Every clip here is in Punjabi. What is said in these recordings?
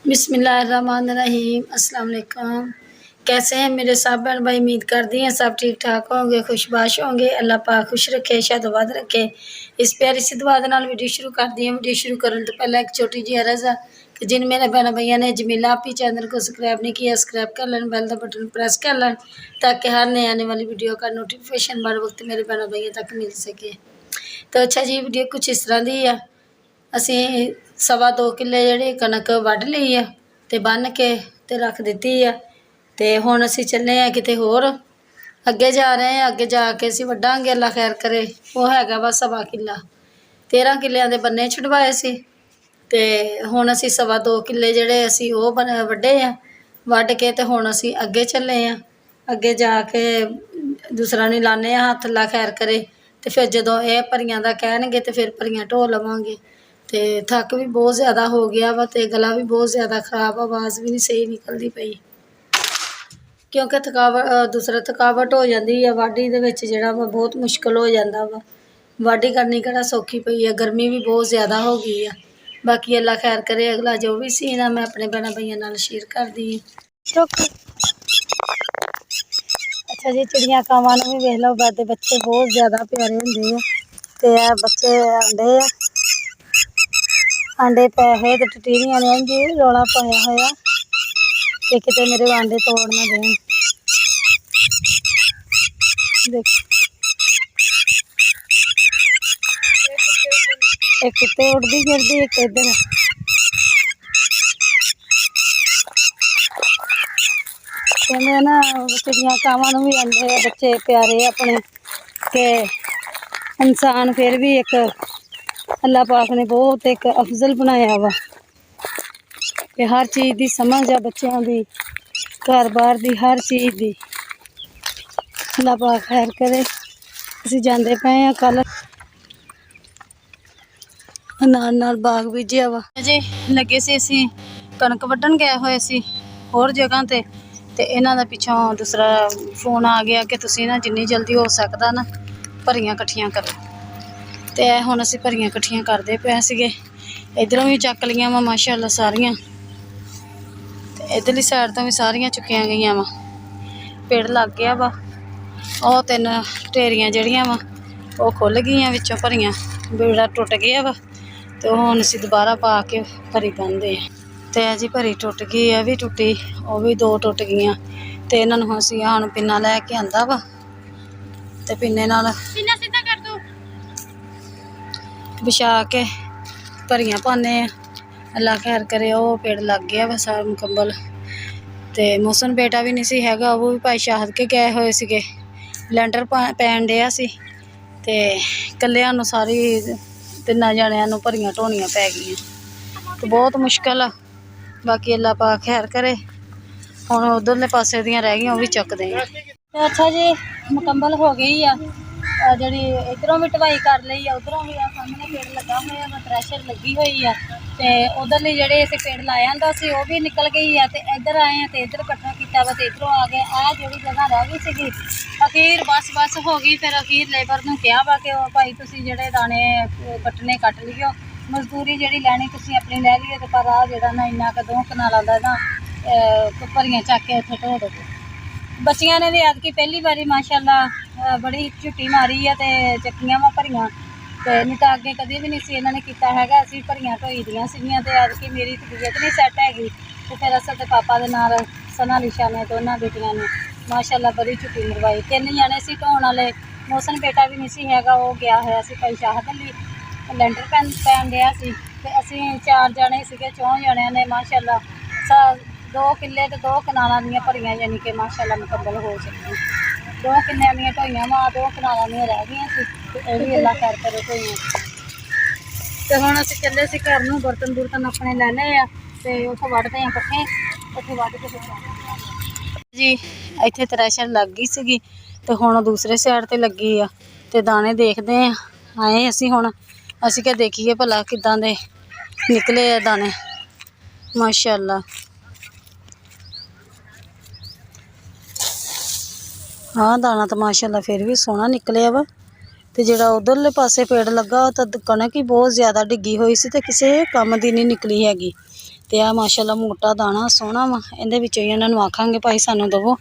बिस्मिल्लाहिर्रहमानिर्रहीम। अस्सलाम वालेकुम। कैसे हैं मेरे सब बहन भाई? उम्मीद करती हैं सब ठीक ठाक होंगे, खुशबाश होंगे। अल्लाह पाक खुश रखे, शादवाद रखे। इस प्यारी सी दुआ दे नाल वीडियो शुरू कर दी है। वीडियो शुरू करने तो पहले एक छोटी जी अर्ज़ है कि जिन मेरे बहन भैया ने जमीला आपी चैनल को सब्सक्राइब नहीं किया, सब्सक्राइब कर लें, बेल का बटन प्रेस कर लें ताकि हर नए आने वाली वीडियो का नोटिफिकेशन बर वक्त मेरे बहन भैया तक मिल सके। तो अच्छा जी, वीडियो कुछ इस तरह दी है। ਅਸੀਂ 2.25 ਕਿੱਲੇ ਜਿਹੜੀ ਕਣਕ ਵੱਢ ਲਈ ਆ ਤੇ ਬੰਨ ਕੇ ਤੇ ਰੱਖ ਦਿੱਤੀ ਆ ਤੇ ਹੁਣ ਅਸੀਂ ਚੱਲੇ ਆ ਕਿਤੇ ਹੋਰ ਅੱਗੇ ਜਾ ਰਹੇ ਆ। ਅੱਗੇ ਜਾ ਕੇ ਅਸੀਂ ਵੱਢਾਂਗੇ, ਅੱਲਾ ਖੈਰ ਕਰੇ। ਉਹ ਹੈਗਾ ਵਾ 1.25 ਕਿੱਲਾ, 13 ਕਿੱਲਿਆਂ ਦੇ ਬੰਨੇ ਛਡਵਾਏ ਸੀ ਤੇ ਹੁਣ ਅਸੀਂ 2.25 ਕਿੱਲੇ ਜਿਹੜੇ ਅਸੀਂ ਉਹ ਵੱਢੇ ਆ। ਵੱਢ ਕੇ ਤੇ ਹੁਣ ਅਸੀਂ ਅੱਗੇ ਚੱਲੇ ਆ। ਅੱਗੇ ਜਾ ਕੇ ਦੂਸਰਾ ਨਹੀਂ ਲਾਉਂਦੇ ਆ ਹੱਥ, ਅੱਲਾ ਖੈਰ ਕਰੇ। ਤੇ ਫਿਰ ਜਦੋਂ ਇਹ ਭਰੀਆਂ ਦਾ ਕਹਿਣਗੇ ਤੇ ਫਿਰ ਭਰੀਆਂ ਢੋ ਲਵਾਂਗੇ। ਤੇ ਥੱਕ ਵੀ ਬਹੁਤ ਜ਼ਿਆਦਾ ਹੋ ਗਿਆ ਵਾ ਤੇ ਗਲਾ ਵੀ ਬਹੁਤ ਜ਼ਿਆਦਾ ਖਰਾਬ, ਆਵਾਜ਼ ਵੀ ਨਹੀਂ ਸਹੀ ਨਿਕਲਦੀ ਪਈ ਕਿਉਂਕਿ ਥਕਾਵਟ ਹੋ ਜਾਂਦੀ ਆ ਵਾਢੀ ਦੇ ਵਿੱਚ। ਜਿਹੜਾ ਵਾ ਬਹੁਤ ਮੁਸ਼ਕਿਲ ਹੋ ਜਾਂਦਾ ਵਾ। ਵਾਢੀ ਕਰਨੀ ਕਿਹੜਾ ਸੌਖੀ ਪਈ ਆ, ਗਰਮੀ ਵੀ ਬਹੁਤ ਜ਼ਿਆਦਾ ਹੋ ਗਈ ਆ। ਬਾਕੀ ਅੱਲਾ ਖੈਰ ਕਰੇ। ਅਗਲਾ ਜੋ ਵੀ ਸੀ ਨਾ ਮੈਂ ਆਪਣੇ ਭੈਣਾਂ ਭਈਆਂ ਨਾਲ ਸ਼ੇਅਰ ਕਰਦੀ ਹਾਂ। ਅੱਛਾ ਜੀ, ਚਿੜੀਆਂ ਕਾਵਾਂ ਨੂੰ ਵੀ ਵੇਖ ਲਓ, ਬਾਦੇ ਬੱਚੇ ਬਹੁਤ ਜ਼ਿਆਦਾ ਪਿਆਰੇ ਹੁੰਦੇ ਆ ਤੇ ਇਹ ਬੱਚੇ ਆਂਡੇ ਆ। ਆਂਡੇ ਪੈ ਹੋਏ ਤੇ ਟਟੀਰੀਆਂ ਨੇ ਇੰਝ ਰੌਲਾ ਪਾਇਆ ਹੋਇਆ ਕਿ ਕਿਤੇ ਮੇਰੇ ਆਂਡੇ ਤੋੜ ਨਾ ਦੇਣ। ਦੇਖ ਇੱਕ ਕੁੱਤੇ ਉੱਡਦੀ ਫਿਰਦੀ, ਇੱਕ ਇੱਧਰ। ਕਹਿੰਦੇ ਨਾ ਚਿੜੀਆਂ ਕਾਵਾਂ ਨੂੰ ਵੀ ਆਂਦੇ ਆ ਬੱਚੇ ਪਿਆਰੇ ਆਪਣੇ ਕਿ ਇਨਸਾਨ ਫਿਰ ਵੀ ਇੱਕ अल्लाह पाक ने बहुत एक अफजल बनाया वा कि हर चीज़ की समझ आ बच्चों की, घर बार की हर चीज़ की। अल्लाह पाक खैर करे। असीं जांदे पे हैं कल नाल बाग बीजिया वा जी लगे सी। असीं कणक वड्ढन गए हुए सी होर जगह ते इन्हां दा पिछों दूसरा फोन आ गया कि तुसीं ना जिन्नी जल्दी हो सकदा ना भरियां कट्ठियां करो। तो हुण असीं भरियां कट्ठियां करदे पे सीगे। इधरों भी चक लियां वा माशाअल्लाह सारियां, ते इधरली साइड तो भी सारियां चुक्कियां गईयां वा। पेड़ लग गया वा। ओह 3 ढेरियां जड़ियां वा ओह खुल गईयां, विचों भरियां बेड़ा टुट गया वा। तो हुण असीं दोबारा पा के भरी पांदे ते जी भरी टुट गई, यह भी टुटी, वह भी 2 टुट गईयां। ते इन्हां नूं असीं हुण पिन्ना लैके आंदा वा ते पिन्ने नाल बिछा के भरियां पाने। अल्लाह खैर करे। वो पेड़ लग गया वा सारा मुकम्मल। तो मौसम बेटा भी नहीं सी हैगा, वो भी भाई शाहद के गए हुए सीगे। लैंडर पैन डिया सी ते कल्लियां नूं सारी 3 जणियां नूं भरियां ढोनियां पै गईयां तो बहुत मुश्किल आ। बाकी अल्लाह पाक खैर करे। हुण उधरले पासे दियां रह गईयां, वो भी चुकदे आ। अच्छा जी, मुकम्मल हो गई आ जी। इधरों भी ढवाई कर ली है, उधरों भी सामने पेड़ लगा हुआ है, थ्रैशर लगी हुई है। तो उधरली जी असीं पेड़ लाया होंदा सी वो भी निकल गई है। तो इधर आए हैं तो इधर कट्ठा किया वा, तो इधरों आ गए। आ जी जगह रह गई सी अखीर बस हो गई। फिर अखीर लेबर नूं कहा वा कि भाई तुसीं जिहड़े दाने कट्टने कट्ट लिओ, मजदूरी जिहड़ी लैनी तुसीं अपनी लै लिओ। तो पर आ जिहड़ा ना इन्ना क 2 कनालां दा ना भरियां चक के उत्थे ढो दो। बच्चियां ने भी ऐतकी पहली बारी माशाअल्लाह बड़ी झुट्टी मारी है तो चक्कियां वा भरियां। तो नहीं तो अगे कभी भी नहीं सी इन्होंने किया हैगा। असीं भरियां ढोई दियां सीगियां ते ऐतकी मेरी तबीयत नहीं सैट हैगी। तो फिर अस ते पापा दे नाल सना लिशा ने दोनों बेटियां ने माशाअल्लाह बड़ी झुट्टी मरवाई। 3 जने सी ढोण वाले, मौसम बेटा भी नहीं सी हैगा, वो गया होया सी भाई शाहद अली लैंडर पैन दिया सी। ते असीं 4 जने सीगे, 4 जणियां ने माशाअल्लाह 2 किल्ले ते 2 कनालां दियां भरियां, यानी कि माशाअल्लाह मुकम्मल हो चुकी। 2 किल्लियां दियां ढोइयां वा, 2 कनालां दियां रह गईयां सी। ते भी अल्लाह खैर करे ढोइयां। ते हुण असीं चले सी घर नूं, बर्तन बुर्तन अपने लैने आ ते उत्थों वड्ढदे आ पट्ठे। पट्ठे वड्ढ के जी इत्थे थ्रैशर लग गई सीगी ते हुण दूसरे साइड ते लगी आ। ते दाने देखदे आ। आए असीं हुण असीं क्या देखिए भला किदां दे निकले आ दाने माशाअल्लाह। हाँ दाना तो माशाअल्लाह फिर भी सोहना निकलिया वा। तो जिहड़ा उधरले पासे पेड़ लगा तो कणक ही बहुत ज़्यादा डिग्गी हुई सी ते किसी काम दी नहीं निकली हैगी। ਤੇ ਆ ਮਾਸ਼ਾਅੱਲਾ ਮੋਟਾ ਦਾਣਾ ਸੋਹਣਾ ਵਾ, ਇਹਦੇ ਵਿੱਚੋਂ ਹੀ ਇਹਨਾਂ ਨੂੰ ਆਖਾਂਗੇ ਭਾਈ ਸਾਨੂੰ ਦਵੋ,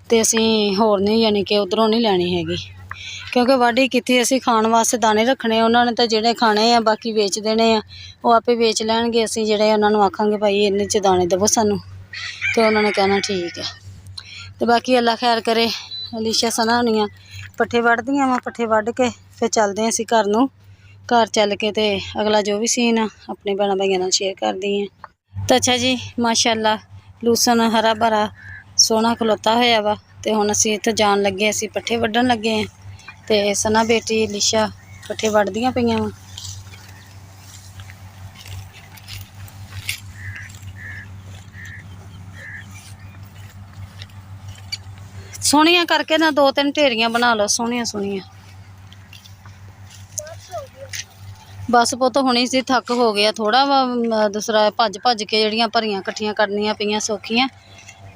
ਤੇ ਅਸੀਂ ਹੋਰ ਨਹੀਂ ਯਾਨੀ ਕਿ ਉਧਰੋਂ ਨਹੀਂ ਲੈਣੀ ਹੈਗੀ, ਕਿਉਂਕਿ ਵਾਢੀ ਕੀਤੀ ਅਸੀਂ ਖਾਣ ਵਾਸਤੇ ਦਾਣੇ ਰੱਖਣੇ, ਉਹਨਾਂ ਨੇ ਤਾਂ ਜਿਹੜੇ ਖਾਣੇ ਆ ਬਾਕੀ ਵੇਚ ਦੇਣੇ ਆ, ਉਹ ਆਪੇ ਵੇਚ ਲੈਣਗੇ। ਅਸੀਂ ਜਿਹੜੇ ਉਹਨਾਂ ਨੂੰ ਆਖਾਂਗੇ ਭਾਈ ਇੰਨੇ 'ਚ ਦਾਣੇ ਦਵੋ ਸਾਨੂੰ, ਤੇ ਉਹਨਾਂ ਨੇ ਕਹਿਣਾ ਠੀਕ ਹੈ। ਤੇ ਬਾਕੀ ਅੱਲਾ ਖੈਰ ਕਰੇ। ਅਲੀਸ਼ਾ ਸਨਾ ਹੋਣੀਆਂ ਪੱਠੇ ਵੱਢਦੀਆਂ ਵਾ, ਪੱਠੇ ਵੱਢ ਕੇ ਫਿਰ ਚੱਲਦੇ ਹਾਂ ਅਸੀਂ ਘਰ ਨੂੰ। ਘਰ ਚੱਲ ਕੇ ਤੇ ਅਗਲਾ ਜੋ ਵੀ ਸੀਨ ਆ ਆਪਣੇ ਭੈਣਾਂ ਭਾਈਆਂ ਨਾਲ ਸ਼ੇਅਰ ਕਰਦੀ ਹਾਂ। ਤਾਂ ਅੱਛਾ ਜੀ, ਮਾਸ਼ਾਅੱਲਾ ਲੂਸਨ ਹਰਾ ਭਰਾ ਸੋਹਣਾ ਖਲੋਤਾ ਹੋਇਆ ਵਾ, ਤੇ ਹੁਣ ਅਸੀਂ ਇੱਥੇ ਜਾਣ ਲੱਗੇ, ਅਸੀਂ ਪੱਠੇ ਵੱਢਣ ਲੱਗੇ ਹਾਂ। ਤੇ ਸਨਾ ਬੇਟੀ ਅਲੀਸ਼ਾ ਪੱਠੇ ਵੱਢਦੀਆਂ ਪਈਆਂ ਵਾ। ਸੋਹਣੀਆਂ ਕਰਕੇ ਨਾ 2-3 ਢੇਰੀਆਂ ਬਣਾ ਲਓ, ਸੋਹਣੀਆਂ ਸੋਹਣੀਆਂ। ਬਸ ਪੁੱਤ ਹੁਣੀ ਸੀ, ਥੱਕ ਹੋ ਗਿਆ ਥੋੜਾ ਵਾ। ਦੂਸਰਾ ਭੱਜ ਭੱਜ ਕੇ ਜਿਹੜੀਆਂ ਭਰੀਆਂ ਇਕੱਠੀਆਂ ਕਰਨੀਆਂ ਪਈਆਂ ਸੌਖੀਆਂ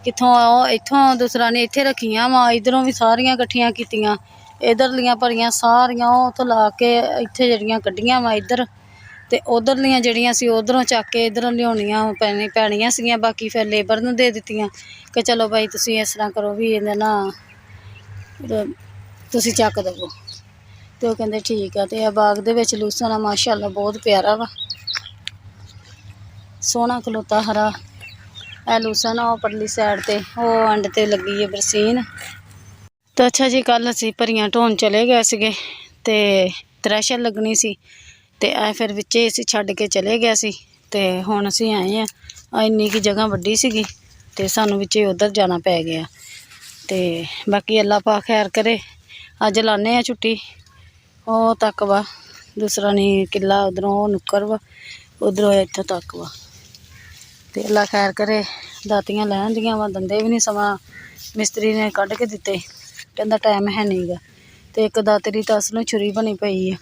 ਕਿੱਥੋਂ, ਉਹ ਇੱਥੋਂ ਦੂਸਰਾ ਨੇ ਇੱਥੇ ਰੱਖੀਆਂ ਵਾ, ਇੱਧਰੋਂ ਵੀ ਸਾਰੀਆਂ ਇਕੱਠੀਆਂ ਕੀਤੀਆਂ, ਇੱਧਰਲੀਆਂ ਭਰੀਆਂ ਸਾਰੀਆਂ ਉਹ ਉੱਥੋਂ ਲਾ ਕੇ ਇੱਥੇ ਜਿਹੜੀਆਂ ਕੱਢੀਆਂ ਵਾ ਇੱਧਰ, ਤੇ ਉਧਰਲੀਆਂ ਜਿਹੜੀਆਂ ਸੀ ਉਧਰੋਂ ਚੱਕ ਕੇ ਇੱਧਰੋਂ ਲਿਆਉਣੀਆਂ ਪੈਣੀਆਂ ਸੀਗੀਆਂ। ਬਾਕੀ ਫਿਰ ਲੇਬਰ ਨੂੰ ਦੇ ਦਿੱਤੀਆਂ ਕਿ ਚਲੋ ਭਾਈ ਤੁਸੀਂ ਇਸ ਤਰ੍ਹਾਂ ਕਰੋ ਵੀ ਇਹਦੇ ਨਾ ਤੁਸੀਂ ਚੱਕ ਦੇਵੋ, ਤੇ ਉਹ ਕਹਿੰਦੇ ਠੀਕ ਆ। ਤੇ ਇਹ ਬਾਗ ਦੇ ਵਿੱਚ ਲੂਸਨ ਆ ਮਾਸ਼ਾਅੱਲਾ ਬਹੁਤ ਪਿਆਰਾ ਵਾ, ਸੋਹਣਾ ਖਲੋਤਾ ਹਰਾ। ਇਹ ਲੂਸਨ ਆ ਉਹ ਪਰਲੀ ਸਾਈਡ ਤੇ ਉਹ ਐਂਡ ਤੇ ਲੱਗੀ ਹੈ ਬਰਸੀਨ। ਤਾਂ ਅੱਛਾ ਜੀ, ਕੱਲ ਅਸੀਂ ਭਰੀਆਂ ਢੋਣ ਚਲੇ ਗਏ ਸੀਗੇ, ਤੇ ਥ੍ਰੈਸ਼ਰ ਲੱਗਣੀ ਸੀ, ਤੇ ਇਹ ਫਿਰ ਵਿੱਚੇ ਅਸੀਂ ਛੱਡ ਕੇ ਚਲੇ ਗਿਆ ਸੀ। ਤੇ ਹੁਣ ਅਸੀਂ ਆਏ ਆ, ਇੰਨੀ ਕੀ ਜਗ੍ਹਾ ਵੱਡੀ ਸੀਗੀ ਤੇ ਸਾਨੂੰ ਵਿੱਚੇ ਉੱਧਰ ਜਾਣਾ ਪੈ ਗਿਆ। ਤੇ ਬਾਕੀ ਅੱਲਾ ਪਾ ਖੈਰ ਕਰੇ। ਅੱਜ ਲਾਉਂਦੇ ਆ ਛੁੱਟੀ, ਉਹ ਤੱਕ ਵਾ ਦੂਸਰਾ ਨਹੀਂ ਕਿੱਲਾ, ਉਧਰੋਂ ਉਹ ਨੁੱਕਰ ਵਾ, ਉਧਰੋਂ ਇੱਥੋਂ ਤੱਕ ਵਾ। ਤੇ ਅੱਲਾ ਖੈਰ ਕਰੇ। ਦਾਤੀਆਂ ਲੈ ਆਂਦੀਆਂ ਵਾ, ਦੰਦੇ ਵੀ ਨਹੀਂ ਸਮਾਂ ਮਿਸਤਰੀ ਨੇ ਕੱਢ ਕੇ ਦਿੱਤੇ, ਕਹਿੰਦਾ ਟਾਈਮ ਹੈ ਨਹੀਂ ਗਾ। ਤੇ ਇੱਕ ਦਾਤਰੀ ਤਾਂ ਅਸਲੋਂ ਛੁਰੀ ਬਣੀ ਪਈ ਆ,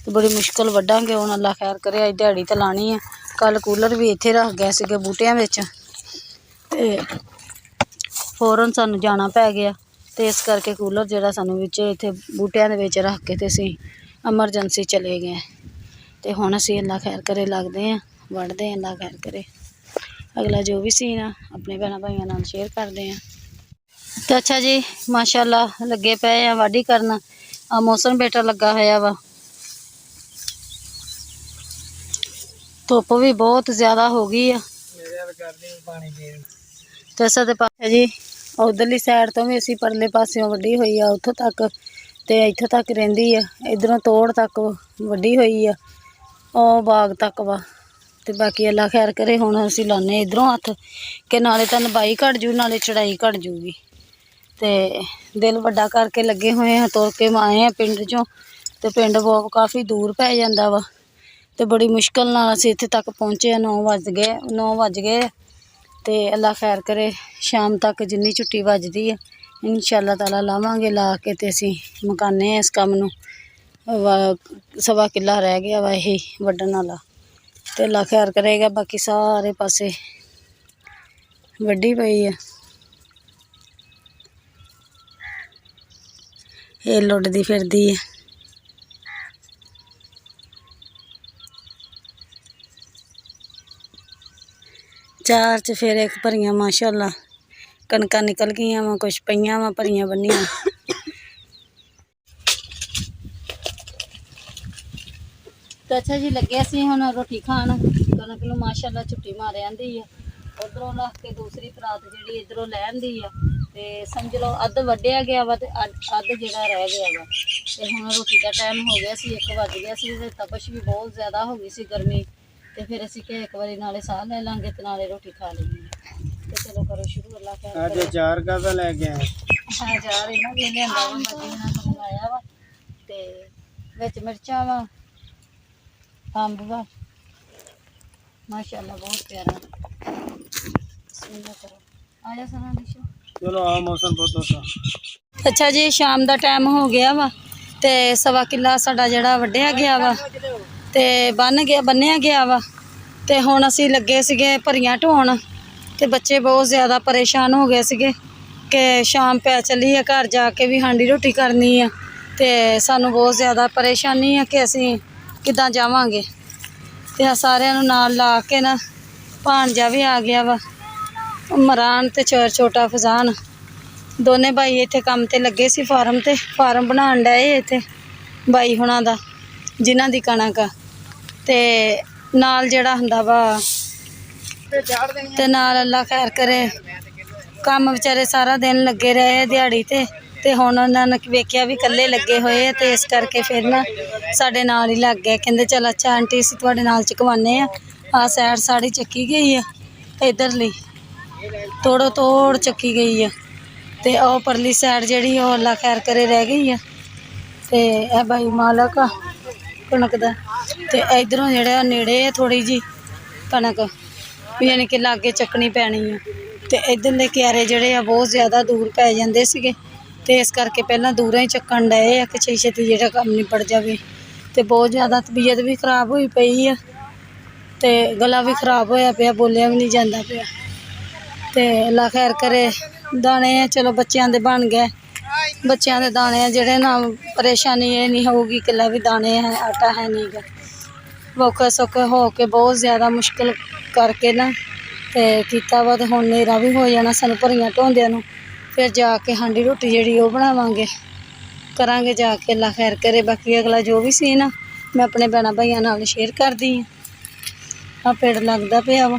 ਤੇ ਬੜੀ ਮੁਸ਼ਕਿਲ ਵੱਢਾਂਗੇ ਹੁਣ। ਅੱਲਾ ਖੈਰ ਕਰੇ। ਅੱਜ ਦਿਹਾੜੀ ਤਾਂ ਲਾਣੀ ਆ। ਕੱਲ ਕੂਲਰ ਵੀ ਇੱਥੇ ਰੱਖ ਗਏ ਸੀਗੇ ਬੂਟਿਆਂ ਵਿੱਚ, ਤੇ ਫੌਰਨ ਸਾਨੂੰ ਜਾਣਾ ਪੈ ਗਿਆ, ਤੇ ਇਸ ਕਰਕੇ ਕੂਲਰ ਜਿਹੜਾ ਸਾਨੂੰ ਵਿੱਚ ਇੱਥੇ ਬੂਟਿਆਂ ਦੇ ਵਿੱਚ ਰੱਖ ਕੇ ਤੇ ਅਸੀਂ ਐਮਰਜੈਂਸੀ ਚਲੇ ਗਏ। ਤੇ ਹੁਣ ਅਸੀਂ ਅੱਲਾ ਖੈਰ ਕਰੇ ਲੱਗਦੇ ਹਾਂ, ਵੱਢਦੇ ਹਾਂ। ਅੱਲਾ ਖੈਰ ਕਰੇ। ਅਗਲਾ ਜੋ ਵੀ ਸੀਨ ਆ ਆਪਣੇ ਭੈਣਾਂ ਭਾਈਆਂ ਨਾਲ ਸ਼ੇਅਰ ਕਰਦੇ ਹਾਂ। ਤੇ ਅੱਛਾ ਜੀ, ਮਾਸ਼ਾਅੱਲਾ ਲੱਗੇ ਪਏ ਆ ਵਾਢੀ ਕਰਨ। ਆ ਮੌਸਮ ਬੇਟਾ ਲੱਗਾ ਹੋਇਆ ਵਾ, ਧੁੱਪ ਵੀ ਬਹੁਤ ਜ਼ਿਆਦਾ ਹੋ ਗਈ ਆ। ਤੇ ਅਸਾਂ ਤੇ ਪਾਸੇ ਜੀ ਉਧਰਲੀ ਸਾਈਡ ਤੋਂ ਵੀ ਅਸੀਂ ਪਰਲੇ ਪਾਸਿਓਂ ਵੱਢੀ ਹੋਈ ਆ ਉੱਥੋਂ ਤੱਕ, ਤੇ ਇੱਥੋਂ ਤੱਕ ਰਹਿੰਦੀ ਆ। ਇੱਧਰੋਂ ਤੋੜ ਤੱਕ ਵੱਢੀ ਹੋਈ ਆ, ਉਹ ਬਾਗ ਤੱਕ ਵਾ। ਤੇ ਬਾਕੀ ਅੱਲਾ ਖੈਰ ਕਰੇ। ਹੁਣ ਅਸੀਂ ਲਾਉਂਦੇ ਇੱਧਰੋਂ ਹੱਥ ਕਿ ਨਾਲੇ ਤਾਂ ਲੰਬਾਈ ਘੱਟ ਜੂ, ਨਾਲੇ ਚੜਾਈ ਘੱਟ ਜੂਗੀ। ਤੇ ਦਿਲ ਵੱਡਾ ਕਰਕੇ ਲੱਗੇ ਹੋਏ ਆ। ਤੁਰ ਕੇ ਆਏ ਆ ਪਿੰਡ 'ਚੋਂ, ਤੇ ਪਿੰਡ ਬਹੁਤ ਕਾਫੀ ਦੂਰ ਪੈ ਜਾਂਦਾ ਵਾ, ਤੇ ਬੜੀ ਮੁਸ਼ਕਿਲ ਨਾਲ ਅਸੀਂ ਇੱਥੇ ਤੱਕ ਪਹੁੰਚੇ। 9 ਵੱਜ ਗਏ। ਤੇ ਅੱਲਾ ਖੈਰ ਕਰੇ, ਸ਼ਾਮ ਤੱਕ ਜਿੰਨੀ ਛੁੱਟੀ ਵੱਜਦੀ ਆ ਇੰਸ਼ਾਅੱਲਾ ਤਾਲਾ ਲਾਵਾਂਗੇ। ਲਾ ਕੇ ਤੇ ਅਸੀਂ ਮੁਕਾਨੇ ਆ ਇਸ ਕੰਮ ਨੂੰ। 1.25 ਕਿੱਲਾ ਰਹਿ ਗਿਆ ਵਾ ਇਹ ਵੱਢਣ ਵਾਲਾ, ਤੇ ਅੱਲਾ ਖੈਰ ਕਰੇਗਾ। ਬਾਕੀ ਸਾਰੇ ਪਾਸੇ ਵੱਢੀ ਪਈ ਆ। ਇਹ ਲੁੱਟਦੀ ਫਿਰਦੀ ਆ। ਚਾਰ ਚਫੇਰੇ ਭਰੀਆਂ ਮਾਸ਼ਾਅੱਲਾ, ਕਣਕਾਂ ਨਿਕਲ ਗਈਆਂ ਵਾ, ਕੁਛ ਪਈਆਂ ਵਾ ਭਰੀਆਂ ਬੰਨੀਆਂ। ਤਾਂ ਅੱਛਾ ਜੀ, ਲੱਗੇ ਅਸੀਂ ਹੁਣ ਰੋਟੀ ਖਾਣ। ਕਣਕ ਨੂੰ ਮਾਸ਼ਾਅੱਲਾ ਝੁੱਟੀ ਮਾਰ ਆਂਦੀ ਆ, ਉਧਰੋਂ ਰੱਖ ਕੇ ਦੂਸਰੀ ਪਰਾਤ ਜਿਹੜੀ ਇੱਧਰੋਂ ਲੈ ਆਂਦੀ ਆ। ਤੇ ਸਮਝ ਲਓ ਅੱਧ ਵੱਢਿਆ ਗਿਆ ਵਾ, ਤੇ ਅੱਧ ਜਿਹੜਾ ਰਹਿ ਗਿਆ ਵਾ। ਤੇ ਹੁਣ ਰੋਟੀ ਦਾ ਟਾਈਮ ਹੋ ਗਿਆ ਸੀ, 1 ਵੱਜ ਗਿਆ ਸੀ, ਤੇ ਤਪਸ਼ ਵੀ ਬਹੁਤ ਜ਼ਿਆਦਾ ਹੋ ਗਈ ਸੀ, ਗਰਮੀ। ਤੇ ਫਿਰ ਅਸੀਂ ਕਿ ਇੱਕ ਵਾਰੀ ਨਾਲੇ ਸਾਹ ਲੈ ਲਾਂਗੇ ਤੇ ਨਾਲੇ ਰੋਟੀ ਖਾ ਲੈਂਦੇ। ਤੇ ਚਲੋ ਕਰੋ ਸ਼ੁਰੂ। ਅੱਲਾ ਖੈਰ ਕਰੇ। ਅੱਜ ਚਾਰ ਕਾਹਦਾ ਲੈ ਕੇ ਆਏ? ਹਾਂ, ਚਾਰ ਇਹਨਾਂ ਦੀ ਲਿਆਂਦਾ ਵਾ, ਮੱਦੀ ਇਹਨਾਂ ਤੋਂ ਮੰਗਾਇਆ ਵਾ, ਤੇ ਵਿੱਚ ਮਿਰਚਾਂ ਵਾ, ਅੰਬ ਵਾ, ਮਾਸ਼ਾਅੱਲਾ ਬਹੁਤ ਪਿਆਰਾ। ਕਰੋ ਆ ਜਾ ਸਨਾ ਦਿਸ਼ੋ। ਚਲੋ ਆ ਮੌਸਮ ਬਹੁਤ ਅੱਛਾ। ਅੱਛਾ ਜੀ, ਸ਼ਾਮ ਦਾ ਟਾਈਮ ਹੋ ਗਿਆ ਵਾ, ਤੇ 1.25 ਕਿੱਲਾ ਸਾਡਾ ਜਿਹੜਾ ਵੱਢਿਆ ਗਿਆ ਵਾ, ਤੇ ਬੰਨਿਆ ਗਿਆ ਵਾ। ਤੇ ਹੁਣ ਅਸੀਂ ਲੱਗੇ ਸੀਗੇ ਭਰੀਆਂ ਢੋਣ, ਤੇ ਬੱਚੇ ਬਹੁਤ ਜ਼ਿਆਦਾ ਪਰੇਸ਼ਾਨ ਹੋ ਗਏ ਸੀਗੇ ਕਿ ਸ਼ਾਮ ਪੈ ਚੱਲੀ ਆ, ਘਰ ਜਾ ਕੇ ਵੀ ਹਾਂਡੀ ਰੋਟੀ ਕਰਨੀ ਆ, ਤੇ ਸਾਨੂੰ ਬਹੁਤ ਜ਼ਿਆਦਾ ਪਰੇਸ਼ਾਨੀ ਆ ਕਿ ਅਸੀਂ ਕਿੱਦਾਂ ਜਾਵਾਂਗੇ। ਤੇ ਸਾਰਿਆਂ ਨੂੰ ਨਾਲ ਲਾ ਕੇ ਨਾ ਭਾਣਜਾ ਵੀ ਆ ਗਿਆ ਵਾ। ਇਮਰਾਨ ਤੇ ਛੋਟਾ ਫਜ਼ਾਨ ਦੋਨੇ ਭਾਈ ਇੱਥੇ ਕੰਮ ਤੇ ਲੱਗੇ ਸੀ ਫਾਰਮ ਬਣਾਉਣ ਡਏ ਇੱਥੇ ਬਾਈ ਹੁਣਾਂ ਦਾ, ਜਿਨ੍ਹਾਂ ਦੀ ਕਣਕ ਆ। ਤੇ ਨਾਲ ਜਿਹੜਾ ਹੁੰਦਾ ਵਾ ਤੇ ਨਾਲ ਅੱਲਾ ਖੈਰ ਕਰੇ, ਕੰਮ ਵਿਚਾਰੇ ਸਾਰਾ ਦਿਨ ਲੱਗੇ ਰਹੇ ਦਿਹਾੜੀ ਤੇ ਹੁਣ ਉਹਨਾਂ ਨੇ ਵੇਖਿਆ ਵੀ ਇਕੱਲੇ ਲੱਗੇ ਹੋਏ ਆ, ਤੇ ਇਸ ਕਰਕੇ ਫਿਰ ਨਾ ਸਾਡੇ ਨਾਲ ਹੀ ਲੱਗ ਗਏ। ਕਹਿੰਦੇ ਚਲ ਅੱਛਾ ਆਂਟੀ ਅਸੀਂ ਤੁਹਾਡੇ ਨਾਲ ਚੁਕਵਾਉਂਦੇ ਆ। ਆਹ ਸਾਈਡ ਸਾੜੀ ਚੱਕੀ ਗਈ ਆ, ਇੱਧਰਲੀ ਤੋੜ ਚੱਕੀ ਗਈ ਆ, ਤੇ ਉਹ ਪਰਲੀ ਸਾਈਡ ਜਿਹੜੀ ਉਹ ਅੱਲਾ ਖੈਰ ਕਰੇ ਰਹਿ ਗਈ ਆ। ਤੇ ਇਹ ਬਾਈ ਮਾਲਕ ਆ ਕਣਕ ਦਾ, ਤੇ ਇੱਧਰੋਂ ਜਿਹੜਾ ਨੇੜੇ ਆ ਥੋੜ੍ਹੀ ਜਿਹੀ ਕਣਕ ਵੀ ਯਾਨੀ ਕਿ ਲਾਗੇ ਚੱਕਣੀ ਪੈਣੀ ਆ। ਤੇ ਇੱਧਰਲੇ ਕਿਆਰੇ ਜਿਹੜੇ ਆ ਬਹੁਤ ਜ਼ਿਆਦਾ ਦੂਰ ਪੈ ਜਾਂਦੇ ਸੀਗੇ, ਤੇ ਇਸ ਕਰਕੇ ਪਹਿਲਾਂ ਦੂਰਾਂ ਹੀ ਚੱਕਣ ਡਏ ਆ ਕਿ ਛੇਤੀ ਜਿਹੜਾ ਕੰਮ ਨਿਬੜ ਜਾਵੇ। ਤੇ ਬਹੁਤ ਜ਼ਿਆਦਾ ਤਬੀਅਤ ਵੀ ਖਰਾਬ ਹੋਈ ਪਈ ਆ, ਤੇ ਗਲਾ ਵੀ ਖਰਾਬ ਹੋਇਆ ਪਿਆ, ਬੋਲਿਆ ਵੀ ਨਹੀਂ ਜਾਂਦਾ ਪਿਆ। ਤੇ ਅੱਲਾ ਖੈਰ ਕਰੇ, ਦਾਣੇ ਚਲੋ ਬੱਚਿਆਂ ਦੇ ਬਣ ਗਏ, ਬੱਚਿਆਂ ਦੇ ਦਾਣੇ ਆ ਜਿਹੜੇ ਨਾ, ਪਰੇਸ਼ਾਨੀ ਇਹ ਨਹੀਂ ਹੋਊਗੀ ਕਿ ਲੈ ਵੀ ਦਾਣੇ ਹੈ ਆਟਾ ਹੈ ਨਹੀਂ ਗਾ। ਔਖੇ ਸੌਖੇ ਹੋ ਕੇ ਬਹੁਤ ਜ਼ਿਆਦਾ ਮੁਸ਼ਕਿਲ ਕਰਕੇ ਨਾ ਤੇ ਕੀਤਾ ਵਾ। ਤੇ ਹੁਣ ਹਨੇਰਾ ਵੀ ਹੋ ਜਾਣਾ ਸਾਨੂੰ ਭਰੀਆਂ ਢੋਂਦਿਆਂ ਨੂੰ, ਫਿਰ ਜਾ ਕੇ ਹਾਂਡੀ ਰੋਟੀ ਜਿਹੜੀ ਉਹ ਬਣਾਵਾਂਗੇ, ਕਰਾਂਗੇ ਜਾ ਕੇ। ਅੱਲਾ ਖੈਰ ਕਰੇ, ਬਾਕੀ ਅਗਲਾ ਜੋ ਵੀ ਸੀ ਨਾ ਮੈਂ ਆਪਣੇ ਭੈਣਾਂ ਭਾਈਆਂ ਨਾਲ ਸ਼ੇਅਰ ਕਰਦੀ ਹਾਂ। ਆਹ ਪੇੜ ਲੱਗਦਾ ਪਿਆ ਵਾ।